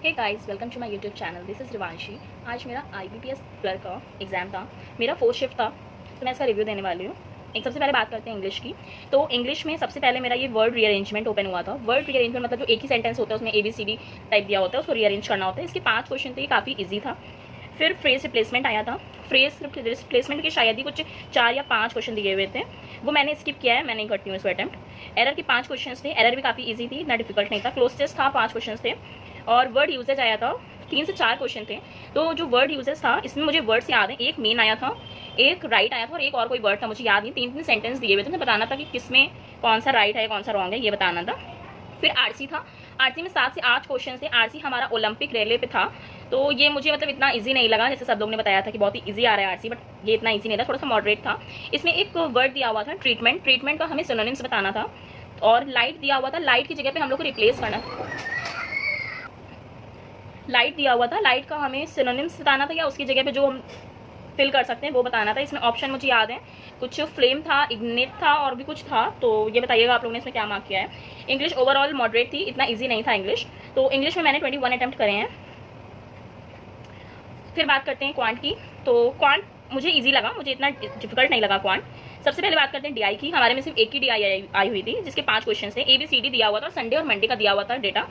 Hey guys, welcome to my YouTube channel. This is Rivanshi. आज मेरा IBPS clerk का exam था, मेरा 4th शिफ्ट था, तो मैं इसका रिव्यू देने वाली हूँ। एक सबसे पहले बात करते हैं इंग्लिश की। तो इंग्लिश में सबसे पहले मेरा ये वर्ड रीअरेंजमेंट ओपन हुआ था। वर्ड रीअरेंजमेंट मतलब जो एक ही सेंटेंस होता है उसमें ABCD टाइप दिया होता है, उसको रीअरेंज करना होता है। इसके 5 क्वेश्चन थे, काफ़ी ईजी था। फिर फ्रेज रिप्लेसमेंट आया था। फ्रेज रिप्लेसमेंट के शायद ही कुछ 4 या 5 क्वेश्चन दिए हुए थे, वो मैंने स्किप किया है, मैं नहीं करती हूँ इसको अटैम्प्ट। एरर के 5 क्वेश्चन थे, एरर भी काफ़ी ईजी थी, इतना डिफिकल्ट नहीं था। क्लोजेस्ट था, 5 क्वेश्चन थे। और वर्ड यूजेज आया था, 3 से 4 क्वेश्चन थे। तो जो वर्ड यूजेस था इसमें मुझे वर्ड्स याद हैं, एक मेन आया था, एक राइट आया था और एक और कोई वर्ड था, मुझे याद नहीं। 3 सेंटेंस दिए हुए थे, मुझे बताना था कि किसमें कौन सा राइट है कौन सा रॉन्ग है, ये बताना था। फिर आरसी था, आरसी में 7 से 8 क्वेश्चन थे। आरसी हमारा ओलंपिक रेलवे पे था, तो ये मुझे मतलब इतना इजी नहीं लगा, जैसे सब लोग ने बताया था कि बहुत ही इजी आ रहा है आरसी, बट ये इतना इजी नहीं था, थोड़ा सा मॉडरेट था। इसमें एक वर्ड दिया हुआ था ट्रीटमेंट, ट्रीटमेंट का हमें सिनोनिम्स बताना था। और लाइट दिया हुआ था, लाइट की जगह पे हम लोग को रिप्लेस करना, लाइट दिया हुआ था, लाइट का हमें सिनोनिम्स बताना था या उसकी जगह पे जो हम फिल कर सकते हैं वो बताना था। इसमें ऑप्शन मुझे याद है, कुछ फ्लेम था, इग्निट था और भी कुछ था, तो ये बताइएगा आप लोगों ने इसमें क्या मार्क किया है। इंग्लिश ओवरऑल मॉडरेट थी, इतना इजी नहीं था इंग्लिश। तो इंग्लिश में मैंने 21 अटैम्प्ट करे हैं। फिर बात करते हैं क्वांट की। तो क्वांट मुझे इजी लगा, मुझे इतना डिफिकल्ट नहीं लगा क्वांट। सबसे पहले बात करते हैं DI की। हमारे में सिर्फ एक ही DI आई हुई थी, जिसके 5 क्वेश्चन थे। ABCD दिया हुआ था, संडे और मंडे का दिया हुआ था डेटा।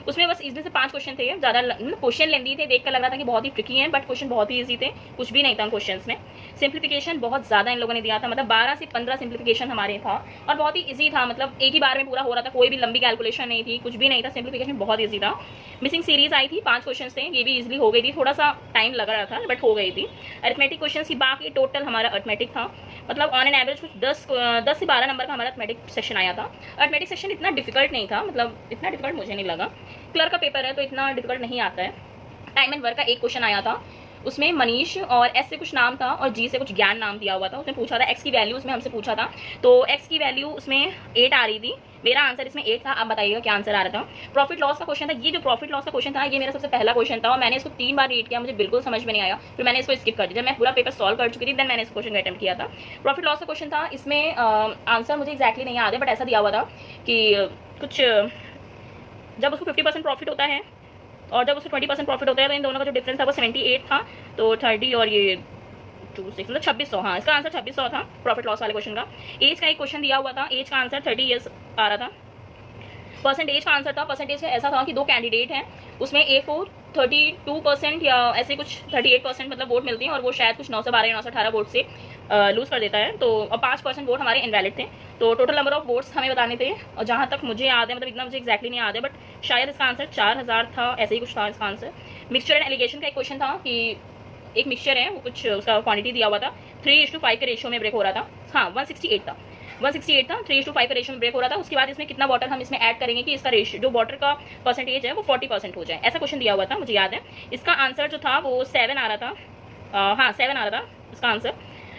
उसमें बस इसमें से 5 क्वेश्चन थे, ज़्यादा क्वेश्चन लेंदी थे, देख कर लग रहा था कि बहुत ही ट्रिकी हैं, बट क्वेश्चन बहुत ही ईजी थे, कुछ भी नहीं था क्वेश्चन में। सिंप्लीफिकेशन बहुत ज़्यादा इन लोगों ने दिया था, मतलब 12 से 15 सिंप्लीफिकेशन हमारे था और बहुत ही ईजी था, मतलब एक ही बार में पूरा हो रहा था, कोई भी लंबी कैलकुलेशन नहीं थी, कुछ भी नहीं था, सिंप्लीफिकेशन बहुत ईजी था। मिसिंग सीरीज आई थी, 5 क्वेश्चन थे, ये भी इजीली हो गई थी, थोड़ा सा टाइम लग रहा था बट हो गई थी। अरिथमेटिक क्वेश्चन की बाकी टोटल हमारा अरिथमेटिक था, मतलब ऑन एन एवरेज कुछ 10 से 12 नंबर का हमारा अरिथमेटिक सेक्शन आया था। अरिथमेटिक सेक्शन इतना डिफिकल्ट नहीं था, मतलब इतना डिफिकल्ट मुझे नहीं लगा। क्लर्क का पेपर है तो इतना डिफिकल्ट नहीं आता है। टाइम एंड वर्क का एक क्वेश्चन आया था, उसमें मनीष और S से कुछ नाम था और G से कुछ ज्ञान नाम दिया हुआ था। उसने पूछा था X की वैल्यू, उसमें हमसे पूछा था, तो X की वैल्यू उसमें 8 आ रही थी, मेरा आंसर इसमें 8 था। आप बताइएगा क्या आंसर आ रहा था। प्रॉफिट लॉस का क्वेश्चन था, ये जो प्रॉफिट लॉस का क्वेश्चन था ये मेरा सबसे पहला क्वेश्चन था और मैंने इसको 3 बार रीड किया, मुझे बिल्कुल समझ में नहीं आया, फिर मैंने इसको स्किप कर दिया। जब मैं पूरा पेपर सॉल्व कर चुकी थी देन मैंने इस क्वेश्चन का अटेम्प्ट किया था। प्रॉफिट लॉस का क्वेश्चन था, इसमें आंसर मुझे एक्जैक्टली नहीं याद है, बट ऐसा दिया हुआ था कि कुछ जब उसको 50% प्रॉफिट होता है और जब उसको 20% प्रॉफिट होता है तो इन दोनों का जो डिफरेंस था वो 78 था, तो 30 और ये 26 मतलब 2600। हाँ, इसका आंसर 2600 था प्रॉफिट लॉस वाले क्वेश्चन का। एज का एक क्वेश्चन दिया हुआ था, एज का आंसर 30 ईयर्स आ रहा था। परसेंटेज का आंसर था, परसेंटेज का ऐसा था कि 2 कैंडिडेट हैं, उसमें एक को 32% या ऐसे कुछ 38% मतलब वोट मिलती हैं और वो शायद कुछ 912 या 918 वोट से लूज कर देता है, तो और 5% वोट हमारे इनवैलिड थे। तो टोटल नंबर ऑफ वोट्स हमें बताने थे और जहाँ तक मुझे याद है, मतलब इतना मुझे एक्जैक्टली नहीं याद है, बट शायद इसका आंसर 4000 था, ऐसे ही कुछ था इसका आंसर। मिक्सचर एंड एलिगेशन का एक क्वेश्चन था कि एक मिक्सचर है, वो कुछ उसका क्वांटिटी दिया हुआ था, 3:5 के रेशियो में ब्रेक हो रहा था। हाँ, 168 था, 168 था, 3:5 के रेशियो में ब्रेक हो रहा था। उसके बाद इसमें कितना वाटर हम इसमें ऐड करेंगे कि इसका रेशियो जो वाटर का परसेंटेज है वो 40% हो जाए, ऐसा क्वेश्चन दिया हुआ था, मुझे याद है। इसका आंसर जो था वो 7 आ रहा था। हाँ, 7 आ रहा था इसका आंसर।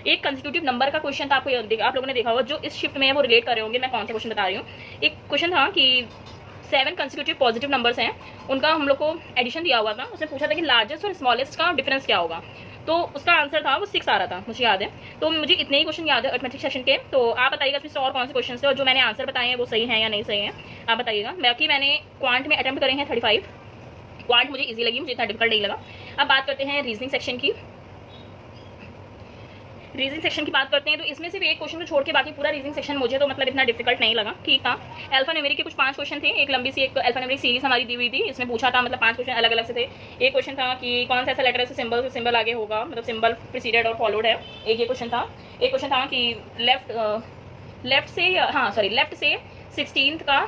एक कंसेक्यूटिव नंबर का क्वेश्चन था, आपको आप लोगों ने देखा होगा, जो इस शिफ्ट में है वो रिलेट कर रहे होंगे मैं कौन सा क्वेश्चन बता रही हूँ। एक क्वेश्चन था कि 7 कंसेक्यूटिव पॉजिटिव नंबर्स हैं, उनका हम लोग को एडिशन दिया हुआ था। उसने पूछा था कि लार्जेस्ट और स्मॉलेस्ट का डिफरेंस क्या होगा, तो उसका आंसर था वो 6 आ रहा था, मुझे याद है। तो मुझे इतने ही क्वेश्चन याद है अरिथमेटिक सेक्शन के, तो आप बताइएगा इसमें से और कौन से क्वेश्चन थे और जो मैंने आंसर बताए हैं वो सही है या नहीं सही है, आप बताइएगा। बाकी मैंने क्वांट में अटेम्प्ट करे हैं 35, क्वांट मुझे इजी लगी, मुझे इतना डिफिकल्ट नहीं लगा। अब बात करते हैं रीजनिंग सेक्शन की। रीजनिंग सेक्शन की बात करते हैं तो इसमें सिर्फ एक क्वेश्चन को छोड़ के बाकी पूरा रीजनिंग सेक्शन मुझे तो मतलब इतना डिफिकल्ट नहीं लगा, ठीक था। अल्फा न्यूमेरिक के कुछ 5 क्वेश्चन थे, एक लंबी सी एक अल्फा न्यूमेरिक सीरीज हमारी दी हुई थी, इसमें पूछा था, मतलब 5 क्वेश्चन अलग अलग से थे। एक क्वेश्चन था कि कौन सा ऐसा लेटर से सिंबल आगे होगा, मतलब सिंबल प्रीसीडेड और फॉलोड है, एक ये क्वेश्चन था। एक क्वेश्चन था कि लेफ्ट से 16th का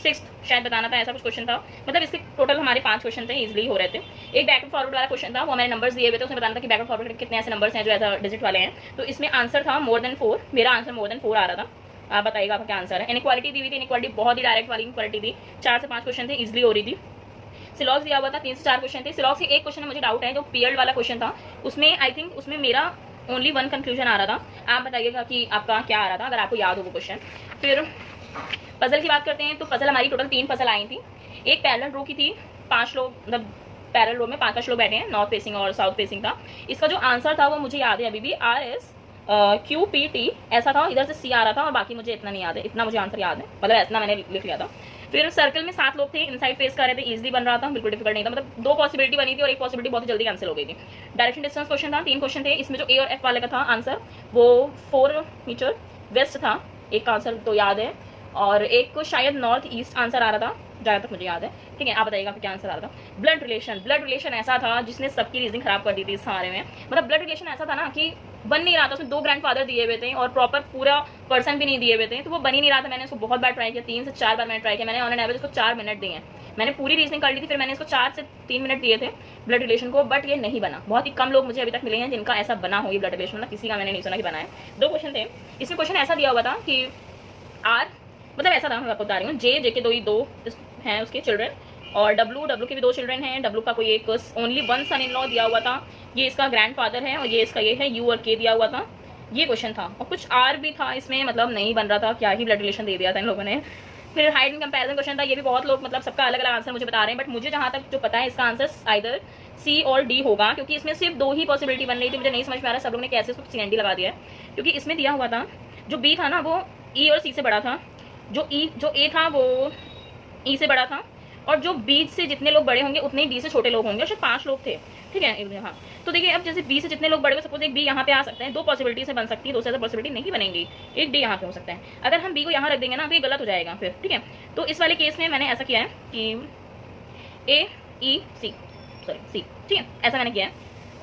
6th शायद बताना था, ऐसा कुछ क्वेश्चन था। मतलब इसके टोटल हमारे 5 क्वेश्चन थे, इजीली हो रहे थे। एक बैकवर्ड फॉरवर्ड वाला क्वेश्चन था, वो मैंने नंबर्स दिए हुए थे, उसमें बताना था कि बैकवर्ड फॉरवर्ड कितने ऐसे नंबर्स हैं जो ऐसा डिजिट वाले हैं, तो इसमें आंसर था मोर देन 4, मेरा आंसर मोर देन 4 आ रहा था। आप बताइएगा आपका क्या आंसर है। इनइक्वालिटी दी हुई थी, इनइक्वालिटी बहुत ही डायरेक्ट वाली इनइक्वालिटी थी, 4 से 5 क्वेश्चन थे, इजीली हो रही थी। सिलॉक्स दिया हुआ था, 3 से 4 क्वेश्चन थे। सिलॉक्स से एक क्वेश्चन में मुझे डाउट है, जो पीरियड वाला क्वेश्चन था उसमें आई थिंक उसमें मेरा ओनली 1 कंक्लूजन आ रहा था, आप बताइएगा कि आपका क्या आ रहा था, अगर आपको याद हो वो क्वेश्चन। फिर पजल की बात करते हैं तो पजल हमारी टोटल 3 पजल आई थी। एक पैरेलल रो की थी, 5 लोग, मतलब पैरेलल रो में 5 लोग बैठे हैं, नॉर्थ फेसिंग और साउथ फेसिंग था। इसका जो आंसर था वो मुझे याद है अभी भी, RSQPT ऐसा था, इधर से C आ रहा था और बाकी मुझे इतना नहीं याद है, इतना मुझे आंसर याद है, मतलब इतना मैंने लिख लिया था। फिर सर्कल में 7 लोग थे, इनसाइड फेस कर रहे थे, इजीली बन रहा था, बिल्कुल डिफिकल्ट नहीं था, मतलब 2 पॉसिबिलिटी बनी थी और एक पॉसिबिलिटी बहुत जल्दी कैंसिल हो गई थी। डायरेक्शन डिस्टेंस क्वेश्चन था, 3 क्वेश्चन थे, इसमें जो ए और एफ वाले का था आंसर वो 4 मीटर वेस्ट था, एक का आंसर तो याद है, और एक को शायद नॉर्थ ईस्ट आंसर आ रहा था जहाँ तक मुझे याद है, ठीक है। आप बताइएगा क्या आंसर आ रहा था। ब्लड रिलेशन ऐसा था जिसने सबकी रीजनिंग खराब कर दी थी इस हमारे में, मतलब ब्लड रिलेशन ऐसा था ना कि बन नहीं रहा था, उसमें 2 ग्रैंडफादर दिए हुए थे और प्रॉपर पूरा पर्सन भी नहीं दिए हुए थे, तो वो बन ही नहीं रहा था। मैंने उसको बहुत बार ट्राई किया, 3 से 4 बार मैंने ट्राई किया, मैंने ऑन एन एवरेज उसको 4 मिनट दिए हैं, मैंने पूरी रीजनिंग कर ली थी, फिर मैंने इसको 4 से 3 मिनट दिए थे ब्लड रिलेशन को, बट ये नहीं बना। बहुत ही कम लोग मुझे अभी तक मिले हैं जिनका ऐसा बना हो ये ब्लड रिलेशन, मतलब किसी का मैंने नहीं सुना कि बना है। 2 क्वेश्चन थे, इसमें क्वेश्चन ऐसा दिया हुआ था कि आर, मतलब ऐसा था, मैं आपको बता रही हूँ, जे के दो हैं उसके चिल्ड्रन, और डब्लू के भी 2 चिल्ड्रन हैं, डब्लू का कोई एक ओनली 1 सन इन लॉ दिया हुआ था, ये इसका ग्रैंडफादर है, और ये इसका ये है, यू और के दिया हुआ था, ये क्वेश्चन था, और कुछ आर भी था इसमें, मतलब नहीं बन रहा था, क्या ही ब्लड रिलेशन दे दिया था इन लोगों ने। फिर हाइट एंड कंपैरिजन क्वेश्चन था, ये भी बहुत लोग मतलब सबका अलग अलग आंसर मुझे बता रहे हैं, बट मुझे जहाँ तक जो पता है इसका आंसर आइदर सी और डी होगा, क्योंकि इसमें सिर्फ 2 ही पॉसिबिलिटी बन रही थी, मुझे नहीं समझ में आ रहा सब लोग ने कैसे उसको सी एंड डी लगा दिया है, क्योंकि इसमें दिया हुआ था जो बी था ना वो ई और सी से बड़ा था, जो ए था वो ई से बड़ा था, और जो बी से जितने लोग बड़े होंगे उतने ही डी से छोटे लोग होंगे, और शायद 5 लोग थे, ठीक है। हाँ, तो देखिए अब जैसे बी से जितने लोग बड़े हो, सपोज एक बी यहाँ पे आ सकते हैं, 2 पॉसिबिलिटी से बन सकती है, 2 से ज़्यादा पॉसिबिलिटी नहीं बनेगी, एक डी यहाँ पे हो सकता है। अगर हम बी को यहाँ रख देंगे ना तो ये गलत हो जाएगा फिर, ठीक है। तो इस वाले केस में मैंने ऐसा किया है कि ए ई सी, सॉरी सी, ठीक है, ऐसा मैंने किया है,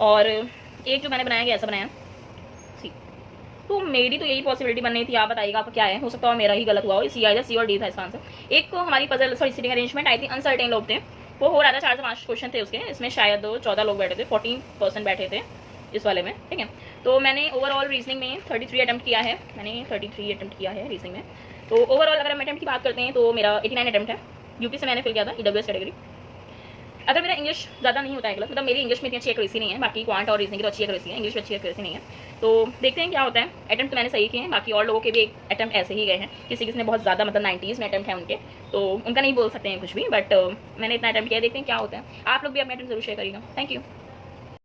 और एक जो मैंने बनाया गया ऐसा बनाया सी, तो मेरी तो यही पॉसिबिलिटी बन रही थी। आप बताइएगा आपका क्या है, हो सकता है मेरा ही गलत हुआ हो, सी और डी था इसका आंसर। एक को हमारी पजल सॉरी सीटिंग अरेंजमेंट आई थी, अनसर्टेन लोग थे, वो हो रहा था, 4 से 5 क्वेश्चन थे उसके, इसमें शायद 14 लोग बैठे थे, 14% बैठे थे इस वाले में, ठीक है। तो मैंने ओवरऑल रीजनिंग में 33 अटैम्प्ट किया है, मैंने 33 अटैम्प्ट किया है रीजनिंग में। तो ओवरऑल अगर हम अटैम्प्ट की बात करते हैं तो मेरा 89 अटैम्प्ट है, यूपी से मैंने फिल किया था, EWS कैटेगरी। अगर मेरा इंग्लिश ज़्यादा नहीं होता है गलत, मतलब मेरी इंग्लिश में इतनी अच्छी एक्यूरेसी नहीं है, बाकी क्वांट और रीजनिंग की तो अच्छी एक्यूरेसी है, इंग्लिश में अच्छी एक्यूरेसी नहीं है, तो देखते हैं क्या होता है। अटैम्प्ट तो मैंने सही किए हैं, बाकी और लोगों के भी अटैम्प्ट ऐसे ही गए हैं, किसी ने बहुत ज़्यादा मतलब 90s में अटैम्प्ट है उनके, तो उनका नहीं बोल सकते हैं कुछ भी, बट मैंने इतना अटैम्प्ट किया, देखते हैं क्या होता है। आप लोग भी अपने अटैम्प्ट जरूर शेयर करिएगा। Thank you.